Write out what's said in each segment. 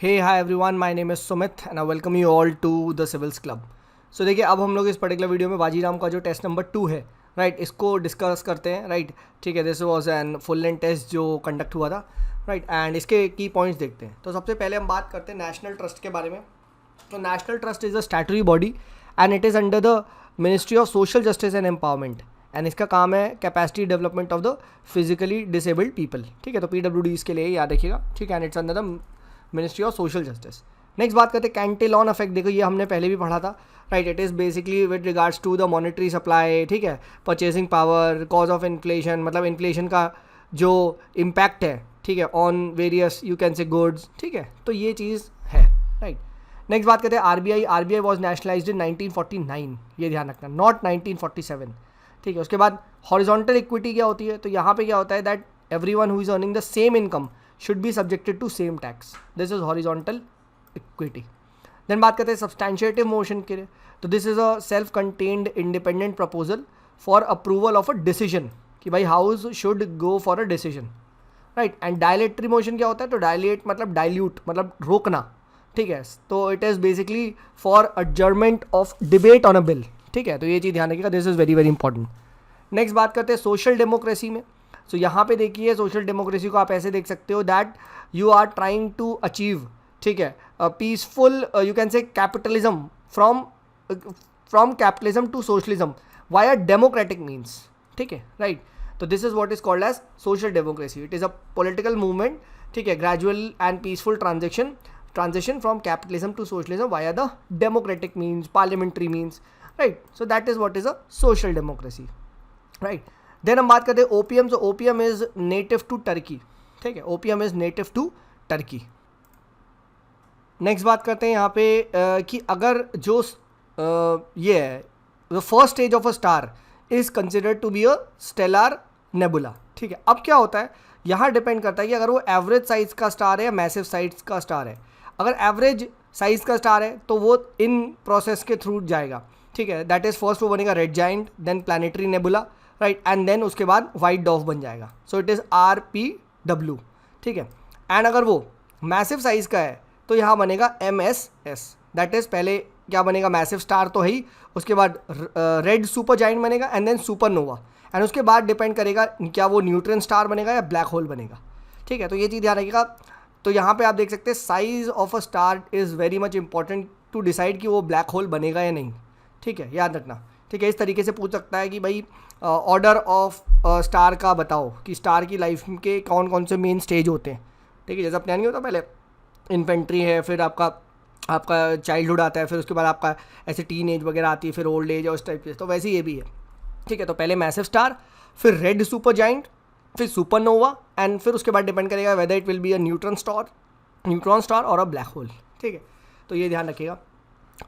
Hey, hi everyone, my name is Sumit and I welcome you all to the Civils Club. So देखिए अब हम लोग इस particular video में बाजीराम का जो टेस्ट नंबर 2 है राइट इसको डिस्कस करते हैं राइट. ठीक है, this was an full length test जो कंडक्ट हुआ था राइट एंड इसके की पॉइंट्स देखते हैं. तो सबसे पहले हम बात करते हैं नेशनल ट्रस्ट के बारे में. तो national trust is a statutory body and it is under the ministry of social justice and empowerment and इसका काम है capacity development of the physically disabled people. ठीक है, तो PWD इसके लिए याद रखिएगा. ठीक है, and it's under the ministry of social justice. Next बात करते हैं कैंटिलॉन इफेक्ट. देखो ये हमने पहले भी पढ़ा था right. It is basically with regards to the monetary supply. ठीक है, purchasing power, cause of inflation, मतलब इन्फ्लेशन का जो इम्पैक्ट है ठीक है on various you can say goods. ठीक है, तो ये चीज़ है राइट. नेक्स्ट बात करते हैं आरबीआई वॉज नेशनलाइज्ड इन 1949. ये ध्यान रखना, नॉट 1947. ठीक है, उसके बाद हॉरिजॉन्टल इक्विटी क्या होती है. तो यहाँ पे क्या होता है that everyone who is earning the same income should be subjected to same tax. This is horizontal equity. Then बात करते हैं substantive motion के लिए. तो this is a self-contained independent proposal for approval of a decision कि भाई house should go for a decision, right? And dilatory motion क्या होता है. तो dilate मतलब dilute मतलब रोकना. ठीक है, तो it is basically for adjournment of debate on a bill. ठीक है, तो ये चीज़ ध्यान रखिएगा. This is very very important. Next बात करते हैं सोशल डेमोक्रेसी में. सो यहाँ पे देखिए सोशल डेमोक्रेसी को आप ऐसे देख सकते हो that you are trying to achieve ठीक है peaceful you can say capitalism from capitalism to socialism via democratic means. ठीक है राइट. तो this is what is called as social democracy. It is a political movement ठीक है gradual and peaceful transition from capitalism to socialism via the democratic means parliamentary means right. So that is what is a social democracy right. Then हम बात करते हैं OPM. So OPM is native to Turkey. ठीक है, OPM is native to Turkey. Next बात करते हैं यहाँ पे कि अगर जो ये है the first stage of a star is considered to be a stellar nebula. ठीक है, अब क्या होता है यहाँ डिपेंड करता है कि अगर वो एवरेज साइज का स्टार है या मैसिव साइज का स्टार है. अगर एवरेज साइज का स्टार है तो वो इन प्रोसेस के थ्रू जाएगा. ठीक है, दैट इज फर्स्ट वो बनेगा red giant, then planetary nebula right and then उसके बाद वाइट डॉफ बन जाएगा. So it is RPW. ठीक है, एंड अगर वो मैसिव साइज़ का है तो यहाँ बनेगा MSS. दैट इज़ पहले क्या बनेगा मैसिव स्टार तो है ही, उसके बाद रेड सुपर जाइंट बनेगा एंड देन सुपरनोवा एंड उसके बाद डिपेंड करेगा क्या वो न्यूट्रॉन स्टार बनेगा या ब्लैक होल बनेगा. ठीक है, तो ये चीज़ ध्यान रखिएगा. तो यहाँ पे आप देख सकते हैं size of a star is very much important to decide कि वो ब्लैक होल बनेगा या नहीं. ठीक है, याद रखना. ठीक है, इस तरीके से पूछ सकता है कि भाई ऑर्डर ऑफ स्टार का बताओ कि स्टार की लाइफ के कौन कौन से मेन स्टेज होते हैं. ठीक है, जैसा अपने नहीं होता पहले इन्फेंट्री है, फिर आपका चाइल्डहुड आता है, फिर उसके बाद आपका ऐसे टीन एज वगैरह आती है, फिर ओल्ड एज और उस टाइप के. तो वैसे ये भी है. ठीक है, तो पहले मैसिव स्टार, फिर रेड सुपर जाइंट, फिर सुपरनोवा एंड फिर उसके बाद डिपेंड करेगा whether it will be a neutron star और अ ब्लैक होल. ठीक है, तो ये ध्यान रखिएगा.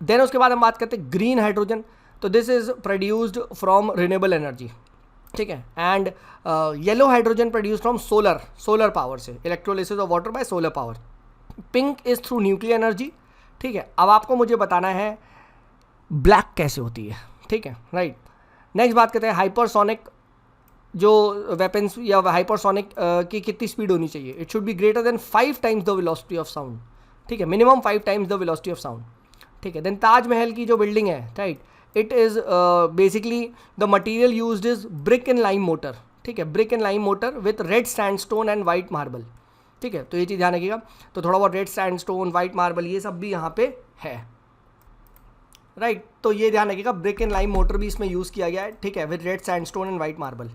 देन उसके बाद हम बात करते हैं ग्रीन हाइड्रोजन. तो this is produced from renewable energy. ठीक है, and yellow hydrogen produce from solar power से, electrolysis of water by solar power. Pink is through nuclear energy. ठीक है, अब आपको मुझे बताना है ब्लैक कैसे होती है. ठीक है राइट. नेक्स्ट बात करते हैं हाइपरसोनिक जो वेपन्स या हाइपरसोनिक की कितनी स्पीड होनी चाहिए. It should be greater than 5 times the velocity of sound. ठीक है, minimum 5 times the velocity of sound. ठीक है, देन ताजमहल की जो बिल्डिंग है right it is basically the material used is brick and lime motor. ठीक है, brick and lime motor with red sandstone and white marble. ठीक है, तो ये चीज़ ध्यान रखिएगा. तो थोड़ा बहुत रेड सैंडस्टोन वाइट मार्बल ये सब भी यहाँ पे है राइट. तो ये ध्यान रखिएगा ब्रिक एंड लाइम मोटर भी इसमें यूज़ किया गया है. ठीक है, with red sandstone and white marble.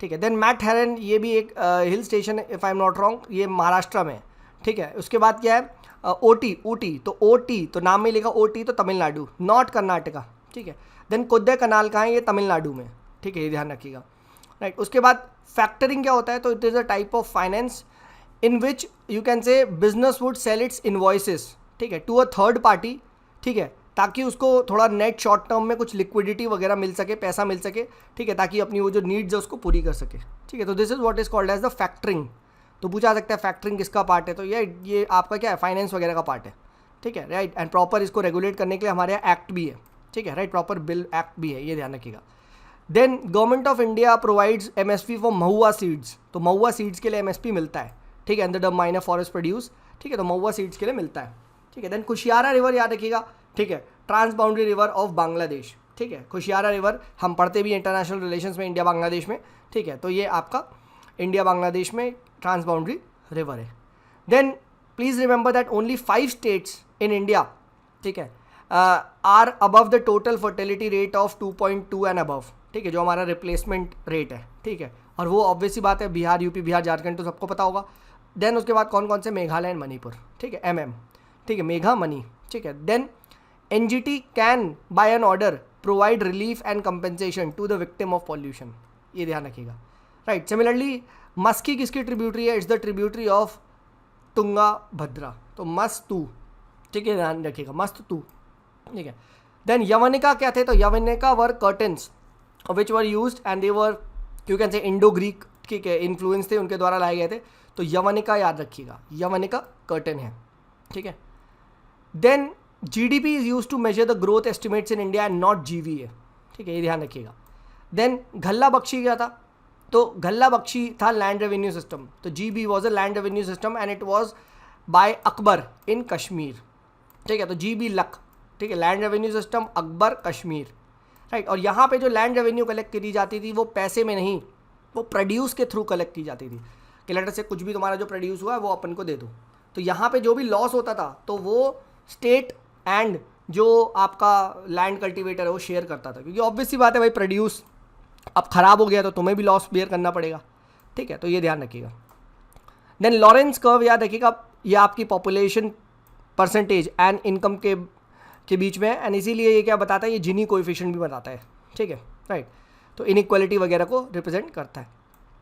ठीक है, देन मैट हेरन ये भी एक हिल स्टेशन है if I am not wrong, ये महाराष्ट्र में. ठीक है, उसके बाद क्या है ऊटी. तो OT तो नाम में लिखा OT तो तमिलनाडु, नॉट कर्नाटका. ठीक है, देन कोद्दे कनाल कहाँ है, ये तमिलनाडु में. ठीक है, ये ध्यान रखिएगा राइट. उसके बाद फैक्टरिंग क्या होता है. तो it is a type of finance in which you can say business would sell its invoices. ठीक है, टू अ थर्ड पार्टी. ठीक है, ताकि उसको थोड़ा नेट शॉर्ट टर्म में कुछ लिक्विडिटी वगैरह मिल सके, पैसा मिल सके. ठीक है, ताकि अपनी वो जो नीड्स है उसको पूरी कर सके. ठीक है, तो this is what is called as the factoring. तो पूछा सकता है फैक्टरिंग किसका पार्ट है. तो ये आपका क्या है फाइनेंस वगैरह का पार्ट है. ठीक है राइट. एंड प्रॉपर इसको रेगुलेट करने के लिए हमारे यहाँ एक्ट भी है. ठीक है राइट, प्रॉपर बिल एक्ट भी है, ये ध्यान रखिएगा. Then government of India provides MSP for mahua seeds. तो महुआ सीड्स के लिए MSP मिलता है. ठीक है, under the minor forest produce. ठीक है, तो महुआ सीड्स के लिए मिलता है। ठीक है, देन कुशियारा रिवर याद रखिएगा। ठीक है, trans boundary river of Bangladesh. ठीक है, कुशियारा रिवर हम पढ़ते भी इंटरनेशनल रिलेशंस में, इंडिया बांग्लादेश में। ठीक है, तो ये आपका इंडिया बांग्लादेश में ट्रांस बाउंड्री रिवर है। Then please remember that only 5 states in India, ठीक है, are above the total fertility rate of 2.2 and above. ठीक है, जो हमारा रिप्लेसमेंट रेट है। ठीक है, और वो ऑब्वियसली बात है बिहार, यूपी, बिहार, झारखंड तो सबको पता होगा। देन उसके बाद कौन कौन से, मेघालय एंड मणिपुर। ठीक है, MM। ठीक है, मेघा मनी। ठीक है, then NGT can by an order provide relief and compensation to the victim of pollution, ये ध्यान रखिएगा। राइट, सिमिलरली मस्की किसकी ट्रिब्यूटरी है? It's the tributary of Tunga Bhadra, तो मस्तू। ठीक है, ध्यान रखिएगा, मस्तू। ठीक है, देन यवनिका क्या थे? तो यवनिका were curtains which were used and they were, you can say Indo Greek, ठीक है, इन्फ्लुएंस थे, उनके द्वारा लाए गए थे। तो यवनिका याद रखिएगा, यवनिका कर्टन है। ठीक है, then GDP is use to measure the growth estimates in India and not GVA। ठीक है, ये ध्यान रखिएगा। देन घल्ला बख्शी क्या था? तो घल्ला बख्शी था लैंड रेवेन्यू सिस्टम। तो GB was a land revenue system and it was by Akbar in Kashmir. ठीक है, तो GB लक। ठीक है, land revenue system Akbar Kashmir. Right, और यहाँ पे जो लैंड रेवेन्यू कलेक्ट करी जाती थी वो पैसे में नहीं, वो प्रोड्यूस के थ्रू कलेक्ट की जाती थी कि लेटर से कुछ भी तुम्हारा जो प्रोड्यूस हुआ है वो अपन को दे दो। तो यहाँ पे जो भी लॉस होता था तो वो स्टेट एंड जो आपका लैंड कल्टीवेटर है वो शेयर करता था, क्योंकि ऑब्वियसली बात है भाई, प्रोड्यूस अब ख़राब हो गया तो तुम्हें भी लॉस बेयर करना पड़ेगा। ठीक है, तो ये ध्यान रखिएगा। देन लॉरेंस कर्व याद रखिएगा, ये आपकी पॉपुलेशन परसेंटेज एंड इनकम के बीच में है, एंड इसीलिए ये क्या बताता है, ये जिनी कोएफिशिएंट भी बताता है। ठीक है, राइट, तो इनइक्वालिटी वगैरह को रिप्रेजेंट करता है।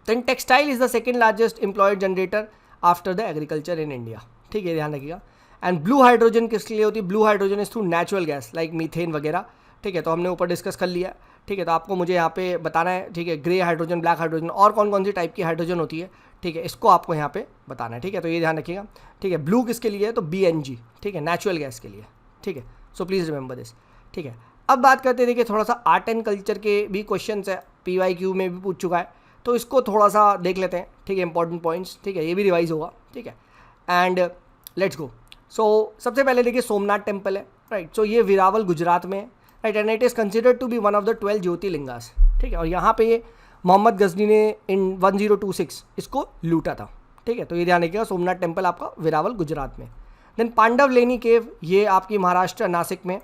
Then textile is the second largest employed generator after the agriculture in India. ठीक है, ध्यान रखिएगा। एंड ब्लू हाइड्रोजन किसके लिए होती है? Blue hydrogen is through natural gas like methane वगैरह। ठीक है, तो हमने ऊपर डिस्कस कर लिया। ठीक है, तो आपको मुझे यहाँ पे बताना है। ठीक है, ग्रे हाइड्रोजन, ब्लैक हाइड्रोजन और कौन कौन सी टाइप की हाइड्रोजन होती है, ठीक है, इसको आपको यहाँ पे बताना है। ठीक है, तो ये ध्यान रखिएगा। ठीक है, ब्लू किसके लिए है? तो BNG। ठीक है, नेचुरल गैस के लिए। ठीक है, सो प्लीज़ रिमेंबर दिस। ठीक है, अब बात करते हैं, देखिए थोड़ा सा आर्ट एंड कल्चर के भी क्वेश्चन है, PYQ में भी पूछ चुका है, तो इसको थोड़ा सा देख लेते हैं। ठीक है, इंपॉर्टेंट पॉइंट्स। ठीक है, ये भी रिवाइज होगा। ठीक है, एंड लेट्स गो। सो सबसे पहले देखिए सोमनाथ टेम्पल है। राइट, सो ये वेरावल गुजरात में है। Right, and it is considered to be one of the 12 jyotirlingas. ठीक है, और यहाँ पे ये मोहम्मद गजनी ने इन 1026 इसको लूटा था। ठीक है, तो ये ध्यान रखिएगा, सोमनाथ टेम्पल आपका वेरावल गुजरात में। देन पांडव लेनी केव, ये आपकी महाराष्ट्र नासिक में।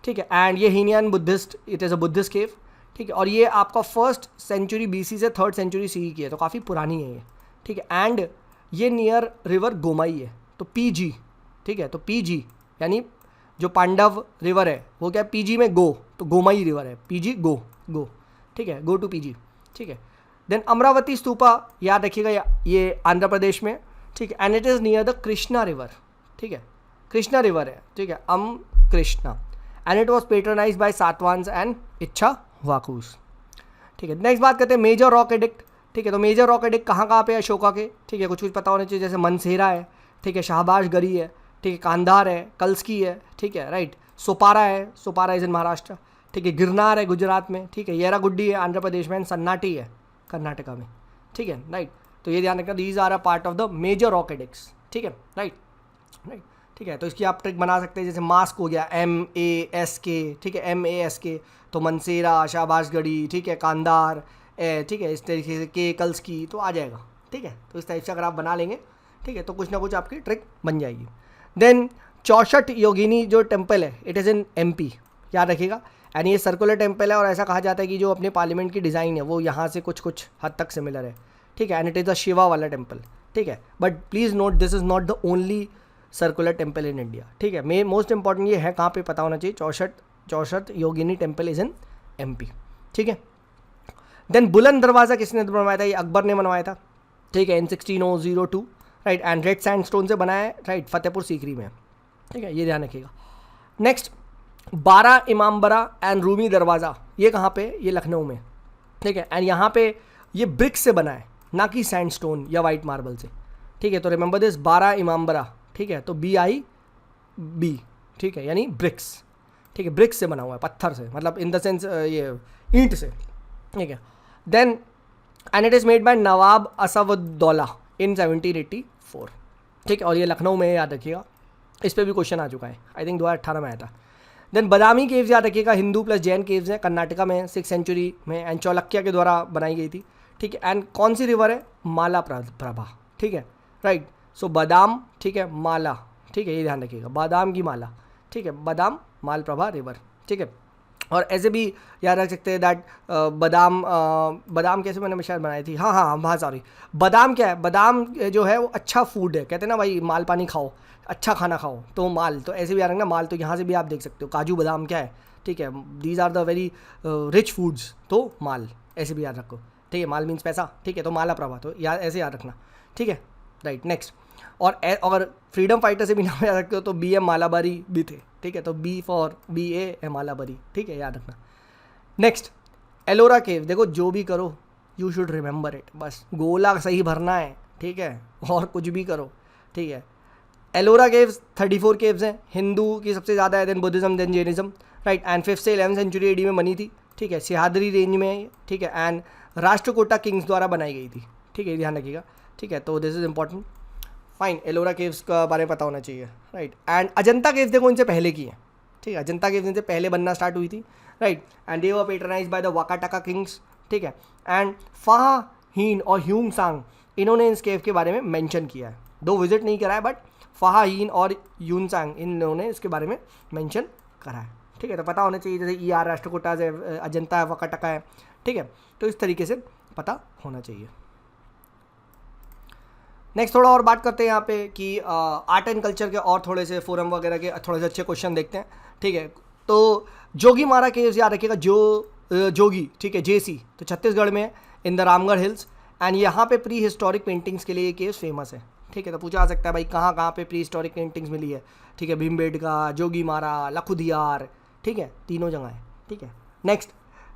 ठीक है, एंड ये Hinayana Buddhist, it is a Buddhist cave. ठीक है, और ये आपका 1st सेंचुरी BC से 3rd सेंचुरी CE की है, तो काफ़ी पुरानी है ये। ठीक है, एंड ये नियर रिवर गोमई है, तो PG। ठीक है, तो PG यानी जो पांडव रिवर है वो क्या है, PG में गो, तो गोमई रिवर है, PG गो। ठीक है, गो टू PG। ठीक है, देन अमरावती स्तूपा याद रखिएगा, ये आंध्र प्रदेश में। ठीक है, and it is near the Krishna river. ठीक है, कृष्णा रिवर है। ठीक है, Krishna, and it was patronize by Satavahanas and Ikshvakus. ठीक है, नेक्स्ट बात करते हैं मेजर रॉक एडिक्ट। ठीक है, तो मेजर रॉक एडिक्ट कहाँ पे है अशोका के? ठीक है, कुछ पता होना चाहिए, जैसे मनसेरा है। ठीक है, शाहबाज गरी है। ठीक है, कांधार है, कल्सकी है। ठीक है, राइट, सोपारा है, सोपारा इज इन महाराष्ट्र। ठीक है, गिरनार है गुजरात में। ठीक है, येरागुड्डी है आंध्र प्रदेश में, एंड सन्नाटी है कर्नाटका में। ठीक है, राइट, तो ये ध्यान रखना, these are a part of the major rock edicts. ठीक है, राइट। ठीक है, तो इसकी आप ट्रिक बना सकते हैं, जैसे मास्क हो गया MASK। ठीक है, MASK, तो मनसेरा, शाहबाजगढ़ी। ठीक है, कांधार, ठीक है, इस तरीके से के कल्सकी, तो आ जाएगा। ठीक है, तो इस टाइप से अगर आप बना लेंगे, ठीक है, तो कुछ ना कुछ आपकी ट्रिक बन जाएगी। देन चौसठ योगिनी जो टेम्पल है, इट इज़ इन MP, याद रखिएगा। एंड ये सर्कुलर टेम्पल है, और ऐसा कहा जाता है कि जो अपने पार्लियामेंट की डिज़ाइन है वो यहाँ से कुछ हद तक सिमिलर है। ठीक है, and it is the Shiva वाला टेम्पल। ठीक है, but please note this is not the only circular temple in India. ठीक है, मे मोस्ट इंपॉर्टेंट ये है, कहाँ पे पता होना चाहिए, चौसठ योगिनी टेम्पल इज़ इन MP। ठीक है, देन बुलंद दरवाज़ा किसने बनवाया था? ये अकबर ने बनवाया था। ठीक है, इन 1602। राइट, एंड रेड सैंडस्टोन से बना है। राइट, फतेहपुर सीकरी में। ठीक है, ये ध्यान रखिएगा। नेक्स्ट, 12 इमामबाड़ा एंड रूमी दरवाज़ा, ये कहाँ पे? ये लखनऊ में। ठीक है, एंड यहाँ पे ये ब्रिक्स से बना है, ना कि सैंडस्टोन या वाइट मार्बल से। ठीक है, तो रिमेंबर दिस, 12 इमामबाड़ा। ठीक है, तो BIB। ठीक है, यानी ब्रिक्स। ठीक है, ब्रिक्स से बना हुआ है, पत्थर से, मतलब इन द सेंस ये ईंट से। ठीक है, then and it is made by Nawab Asafuddaula in 1784। ठीक है, और ये लखनऊ में है, याद रखिएगा, इस पर भी क्वेश्चन आ चुका है, आई थिंक 2018 में आया था। देन बादामी केव्स याद रखिएगा, हिंदू प्लस जैन केव्स हैं, कर्नाटका में 6th सेंचुरी में एंड चालुक्य के द्वारा बनाई गई थी। ठीक है, एंड कौन सी रिवर है, माला प्रभा। ठीक है, राइट, सो बादाम, ठीक है, माला, ठीक है, ये ध्यान रखिएगा, बादाम की माला, ठीक है, बादाम मालप्रभा रिवर। ठीक है, और ऐसे भी याद रख सकते हैं दैट बादाम कैसे मैंने शायद बनाई थी, हाँ सॉरी, बादाम क्या है, बादाम जो है वो अच्छा फूड है, कहते हैं ना भाई माल पानी खाओ, अच्छा खाना खाओ, तो माल, तो ऐसे भी याद रखना माल, तो यहाँ से भी आप देख सकते हो काजू बादाम क्या है, ठीक है, these are the very rich foods, तो माल ऐसे भी याद रखो। ठीक है, माल मीन्स पैसा, ठीक है, तो माला प्रभा, तो याद ऐसे याद रखना। ठीक है, राइट, नेक्स्ट, और अगर फ्रीडम फाइटर से भी नाम याद रखते हो तो BM मालाबारी भी थे। ठीक है, तो BA है मालाबारी। ठीक है, याद रखना। नेक्स्ट, एलोरा केव, देखो जो भी करो यू शुड रिमेंबर इट, बस गोला सही भरना है। ठीक है, और कुछ भी करो। ठीक है, एलोरा केव्स 34 केव्स हैं, हिंदू की सबसे ज़्यादा है, then Buddhism, then Jainism, right, and 5th से 11th सेंचुरी AD में बनी थी। ठीक है, सिहादरी रेंज में है। ठीक है, एंड राष्ट्रकूटा किंग्स द्वारा बनाई गई थी। ठीक है, ध्यान रखिएगा। ठीक है, तो this is important, fine, Ellora caves का बारे में पता होना चाहिए, राइट। एंड अजंता केव्स देखो इनसे पहले की है। ठीक है, अजंता केव्स इनसे पहले बनना स्टार्ट हुई थी, right, and they were patronize by the Vakataka kings. ठीक है, एंड फाहा हीन और ह्यूंग सांग, इन्होंने इस केव के बारे में मेंशन किया है, दो विजिट नहीं करा है, बट फाहा हीन और ह्यूंग सांग इन्होंने इसके बारे में मेंशन करा है। ठीक है, तो पता होना चाहिए, जैसे ER राष्ट्रकूटा है, अजंता है, वाकाटाका है। ठीक है, तो इस तरीके से पता होना चाहिए। नेक्स्ट थोड़ा और बात करते हैं यहाँ पे कि आर्ट एंड कल्चर के और थोड़े से फोरम वगैरह के थोड़े से अच्छे क्वेश्चन देखते हैं। ठीक है, तो जोगीमारा केव्स याद रखिएगा, जोगी, ठीक है, JC, तो छत्तीसगढ़ में in the Ramgarh hills, and यहाँ पे प्री हिस्टोरिक पेंटिंग्स के लिए ये केव्स फेमस है। ठीक है, तो पूछा जा सकता है भाई कहाँ कहाँ पे प्री हिस्टोरिक पेंटिंग्स मिली है। ठीक है, भीमबेडका, जोगीमारा, लखुदियार, ठीक है, तीनों जगह है। ठीक है, नेक्स्ट,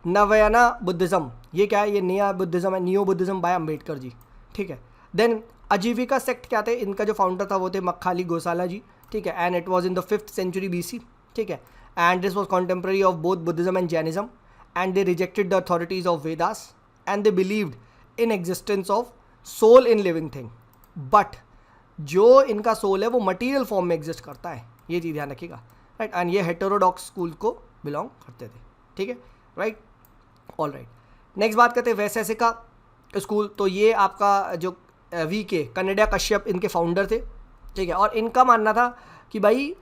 नवयना बुद्धिज़्म, ये क्या है, ये नया बुद्धिज़्म है, neo Buddhism bye Ambedkar ji. ठीक है, देन आजीविका सेक्ट क्या थे, इनका जो फाउंडर था वो थे मक्खाली गोसाला जी। ठीक है, and it was in the 5th century BC। ठीक है, and this was contemporary of both Buddhism and Jainism, and they rejected the authorities of Vedas, and they believed in existence of soul in living thing, but जो इनका soul है वो material form में exist करता है, ये चीज़ ध्यान रखिएगा, राइट, एंड ये हेटेरोडॉक्स स्कूल को बिलोंग करते थे। ठीक है, राइट, ऑल राइट। नेक्स्ट बात करते हैं वैशेषिका स्कूल, तो ये आपका जो VK कन्नड़ा कश्यप इनके फाउंडर थे। ठीक है, और इनका मानना था कि भाई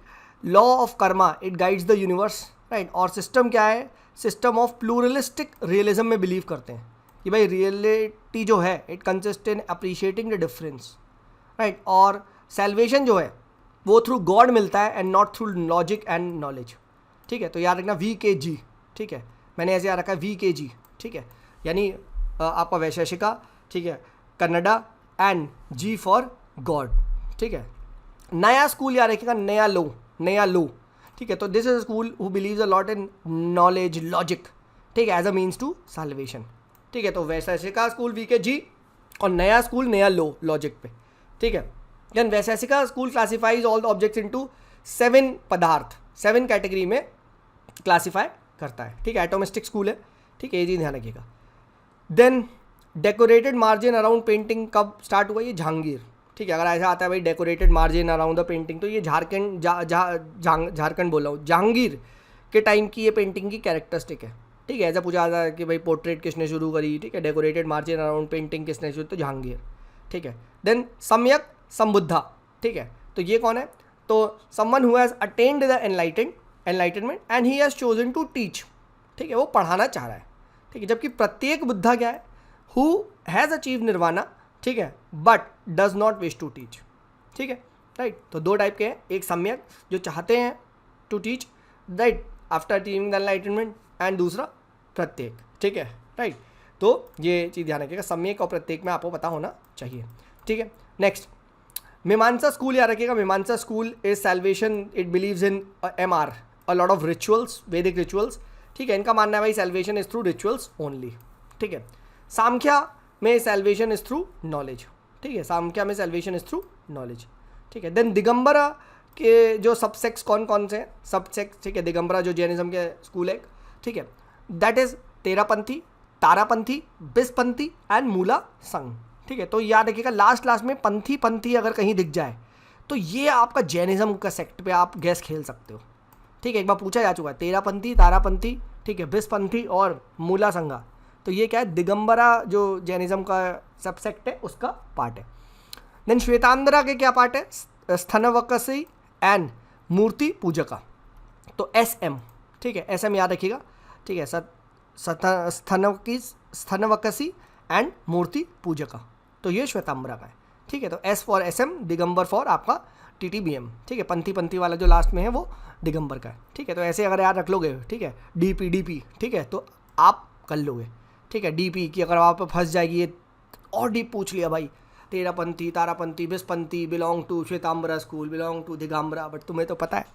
law of Karma it guides the universe, right, और सिस्टम क्या है, सिस्टम ऑफ प्लूरलिस्टिक रियलिज्म में बिलीव करते हैं कि भाई रियलिटी जो है it consist in appreciating the difference, right, और सेल्वेशन जो है वो थ्रू गॉड मिलता है and not through logic and knowledge. ठीक है, तो याद रखना VKG। ठीक है, मैंने ऐसे याद रखा है VKG। ठीक है, यानी आपका वैशेषिका, ठीक है, Kannada, and G for God. ठीक है, नया स्कूल याद रखिएगा, नया लो। ठीक है, तो this is a school who believes a lot in knowledge, logic, ठीक है, as a means to salvation. ठीक है, तो वैशेषिका स्कूल VKG और नया स्कूल नया लो, लॉजिक पे। ठीक है, then Vaisheshika school classifies all the objects into 7 padartha, 7 category में क्लासीफाई करता है। ठीक है, एटोमिस्टिक स्कूल है। ठीक है, ये चीज़ ध्यान रखिएगा। Then decorated margin around painting कब स्टार्ट हुआ, ये जहांगीर। ठीक है, अगर ऐसा आता है भाई decorated margin around the painting, तो ये झारखंड बोल रहा हूँ, जहांगीर के टाइम की ये पेंटिंग की कैरेक्टरिस्टिक है। ठीक है, ऐसा पूछा जाता है कि भाई पोर्ट्रेट किसने शुरू करी। ठीक है, डेकोरेटेड मार्जिन अराउंड पेंटिंग किसने शुरू, तो जहांगीर। ठीक है, देन सम्यक संबुद्धा। ठीक है, तो ये कौन है, तो someone who has attend the enlightenment and he has chosen to teach. ठीक है, वो पढ़ाना चाह रहा है। ठीक है, जबकि प्रत्येक बुद्धा क्या है, हु हैज़ अचीव निर्वाणा, ठीक है, but does not wish to teach. ठीक है, राइट, तो दो टाइप के हैं, एक सम्यक जो चाहते हैं to teach, right, after achieving the enlightenment, and दूसरा प्रत्येक। ठीक है, राइट, तो ये चीज़ ध्यान रखिएगा, सम्यक और प्रत्येक में आपको पता होना चाहिए। ठीक है, नेक्स्ट, मीमांसा स्कूल याद रखिएगा, मीमांसा school is salvation, it believes in MR, a lot of rituals, वैदिक रिचुअल्स। ठीक है, इनका मानना है भाई salvation is through rituals only. ठीक है, सांख्या में सैल्वेशन इज थ्रू नॉलेज। ठीक है, सांख्या में सैल्वेशन इज थ्रू नॉलेज। ठीक है, देन दिगंबरा के जो सबसेक्ट्स कौन कौन से हैं, सबसेक्ट, ठीक है, दिगंबरा जो जैनिज्म के स्कूल है। ठीक है, that is Terapanthi, Tarapanthi, बिस्पंथी and मूला संघ। ठीक है, तो याद रखिएगा लास्ट में पंथी अगर कहीं दिख जाए तो ये आपका जैनिज्म का सेक्ट पे आप गैस खेल सकते हो, ठीक है। एक बार पूछा जा चुका है, तेरापंथी, तारापंथी, ठीक है, बिस्पंथी और मूला संघा। तो ये क्या है, दिगंबरा जो जैनिज्म का सबसेक्ट है उसका पार्ट है। देन श्वेतांबरा के क्या पार्ट है, स्थनवकसी एंड मूर्ति पूजका। तो SM, ठीक है, SM याद रखिएगा, ठीक है, स्थनवकसी एंड मूर्ति पूजका। तो ये श्वेतांबरा का है, ठीक है। तो S for SM, Digambar for आपका TTBM, ठीक है। पंथी वाला जो लास्ट में है वो दिगंबर का है, ठीक है। तो ऐसे अगर याद रख लोगे, ठीक है, DP, ठीक है, तो आप कर लोगे, ठीक है। DP की अगर आप फंस जाएगी ये और डीप पूछ लिया भाई, Terapanthi, Tarapanthi, Bispanthi, belong to Shvetambara school, belong to Digambara, but तुम्हें तो पता है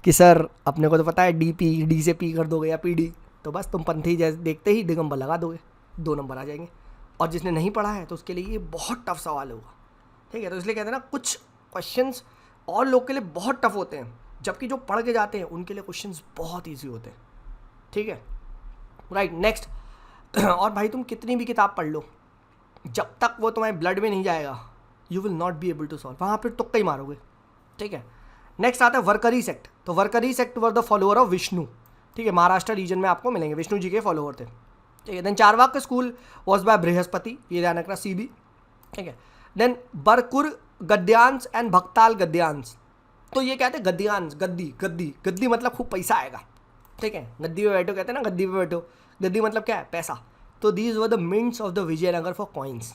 कि सर अपने को तो पता है D से P कर दोगे या PD, तो बस तुम पंथी जैसे देखते ही दिगंबर लगा दोगे, 2 नंबर आ जाएंगे। और जिसने नहीं पढ़ा है तो उसके लिए ये बहुत टफ सवाल होगा, ठीक है। तो इसलिए कहते हैं ना, कुछ क्वेश्चंस और लोग के लिए बहुत टफ होते हैं, जबकि जो पढ़ के जाते हैं उनके लिए क्वेश्चंस बहुत ईजी होते हैं, ठीक है, राइट। नेक्स्ट, और भाई तुम कितनी भी किताब पढ़ लो, जब तक वो तुम्हारे ब्लड में नहीं जाएगा you will not be able to solve, वहाँ पर तुक्का ही मारोगे, ठीक है। नेक्स्ट आता है वरकरी सेक्ट। तो Varkari sect were the follower of Vishnu, ठीक है, महाराष्ट्र रीजन में आपको मिलेंगे, विष्णु जी के फॉलोअर थे, ठीक है। Then Charvaka school was by Brihaspati, ये ध्यान रखना, CB, ठीक है। देन बरकुर गद्यांश एंड भक्ताल गद्यांश। तो ये कहते हैं गद्यांश, गद्दी मतलब खूब पैसा आएगा, ठीक है। गद्दी पे बैठो, कहते हैं ना गद्दी पे बैठो, गद्दी मतलब क्या है, पैसा। तो these were the mints of the Vijayanagar for coins,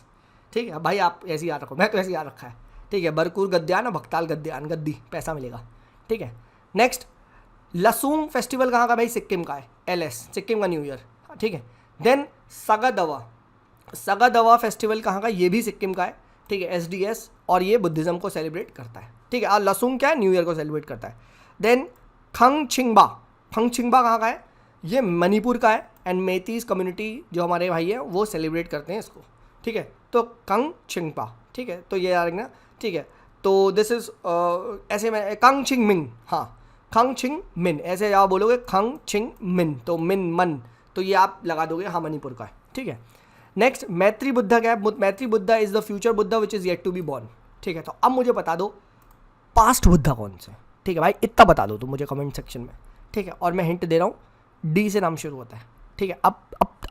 ठीक है। भाई आप ऐसे याद रखो, मैं तो ऐसे याद रखा है, ठीक है। बरकुर गद्यान और भक्ताल गद्यान, गद्दी पैसा मिलेगा, ठीक है। नेक्स्ट, लसूंग फेस्टिवल कहाँ का भाई, सिक्किम का है, LS, सिक्किम का न्यू ईयर, ठीक है। देन सगादवा फेस्टिवल कहाँ का, ये भी सिक्किम का है, ठीक है, SDS, और ये बुद्धिज़्म को सेलिब्रेट करता है, ठीक है। और लसूंग क्या है, न्यू ईयर को सेलिब्रेट करता है। देन खंगछिंगबा कहाँ का है, ये मणिपुर का है, एंड मेतीस कम्युनिटी जो हमारे भाई हैं वो सेलिब्रेट करते हैं इसको, ठीक है। तो खंगछिंगबा, ठीक है, तो ये याद रखना, ठीक है। तो दिस इज ऐसे में खंगछिंगमिन, हाँ खंगछिंगमिन, ऐसे आप बोलोगे खंगछिंगमिन, तो मिन मन, तो ये आप लगा दोगे, हाँ मणिपुर का है, ठीक है। नेक्स्ट, मैत्री बुद्धा क्या है, Maitri Buddha is the future Buddha which is yet to be born, ठीक है। तो अब मुझे बता दो पास्ट बुद्धा कौन से, ठीक है भाई, इतना बता दो तुम मुझे कमेंट सेक्शन में, ठीक है। और मैं हिंट दे रहा हूँ, D से नाम शुरू होता है, ठीक है। अब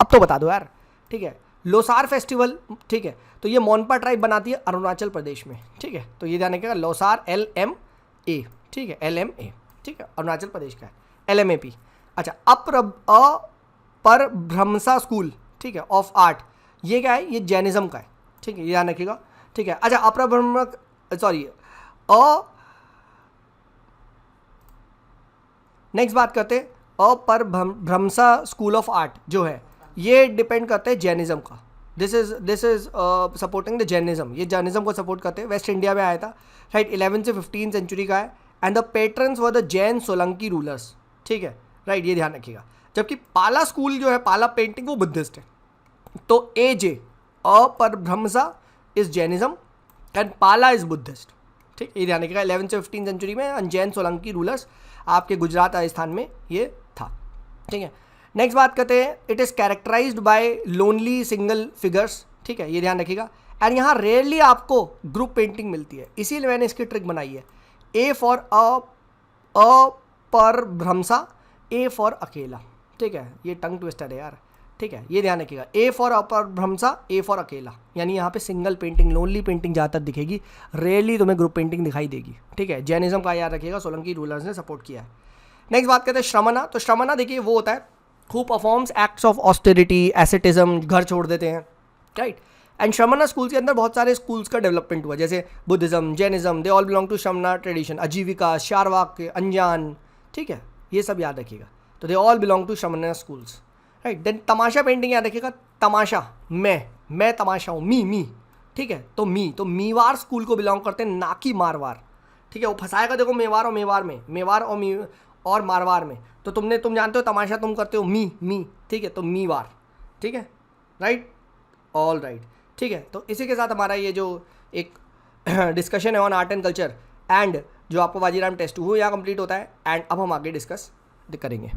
तो बता दो यार, ठीक है। लोसार फेस्टिवल, ठीक है, तो ये मोनपा ट्राइब बनाती है अरुणाचल प्रदेश में, ठीक है। तो ये ध्यान रखिएगा, लोसार LMA, ठीक है, LMA, ठीक है, अरुणाचल प्रदेश का है, LMAP। अच्छा, अपरभ्रंशा स्कूल, ठीक है, ऑफ आर्ट, ये क्या है, ये जैनिज्म का है, ठीक है, ये ध्यान रखिएगा, ठीक है। अच्छा, नेक्स्ट बात करते हैं, अपरभ्रंशा स्कूल ऑफ आर्ट जो है ये डिपेंड करते हैं जैनिज्म का, this is supporting the Jainism, ये जैनिज्म को सपोर्ट करते हैं, वेस्ट इंडिया में आया था, राइट, 11 से 15 सेंचुरी का है, and the patrons were the Jain Solanki rulers, ठीक है, राइट, ये ध्यान रखिएगा। जबकि पाला स्कूल जो है, पाला पेंटिंग, वो बुद्धिस्ट है। तो AJ, अपरभ्रंशा इज जैनिज्म एंड पाला इज बुद्धिस्ट, ठीक, ये ध्यान रखिएगा। 11 से 15 सेंचुरी में जैन सोलंकी रूलर्स, आपके गुजरात राजस्थान में ये था, ठीक है। नेक्स्ट बात करते हैं, it is characterised by lonely single figures, ठीक है, ये ध्यान रखिएगा। एंड यहाँ रेयरली आपको ग्रुप पेंटिंग मिलती है, इसीलिए मैंने इसकी ट्रिक बनाई है, A फॉर अपरभ्रंशा, A फॉर अकेला, ठीक है, ये टंग ट्विस्टर है यार, ठीक है, ये ध्यान रखिएगा, A फॉर अपरभ्रंशा, A फॉर अकेला, यानी यहाँ पे सिंगल पेंटिंग, लोनली पेंटिंग ज़्यादातर दिखेगी, रेयरली तुम्हें ग्रुप पेंटिंग दिखाई देगी, ठीक है। जैनिज्म का याद रखिएगा, सोलंकी रूलर्स ने सपोर्ट किया है। नेक्स्ट बात करते हैं श्रमणा। तो श्रमणा देखिए वो होता है who performs acts of austerity, asceticism, घर छोड़ देते हैं, राइट। एंड श्रमणा स्कूल्स के अंदर बहुत सारे स्कूल्स का डेवलपमेंट हुआ, जैसे Buddhism, Jainism, they all belong to Shramana tradition, Ajivika, Charvaka, अंजान, ठीक है, ये सब याद रखिएगा। तो they all belong to Shramana schools, right. Then Tamasha painting याद रखिएगा, तमाशा, मैं तमाशा हूँ, मी, ठीक है। तो मीवार स्कूल को बिलोंग करते हैं, ना कि मारवार, ठीक है। वो फंसाएगा देखो मेवार और मेवार में, मेवार और मारवार में, तो तुम जानते हो तमाशा तुम करते हो मी, ठीक है, तो मीवार, ठीक है, राइट, ऑल राइट, ठीक है। तो इसी के साथ हमारा ये जो एक डिस्कशन है on art and culture and जो आपको बाजीराम टेस्ट वो यहाँ कंप्लीट होता है, एंड अब हम आगे डिस्कस करेंगे।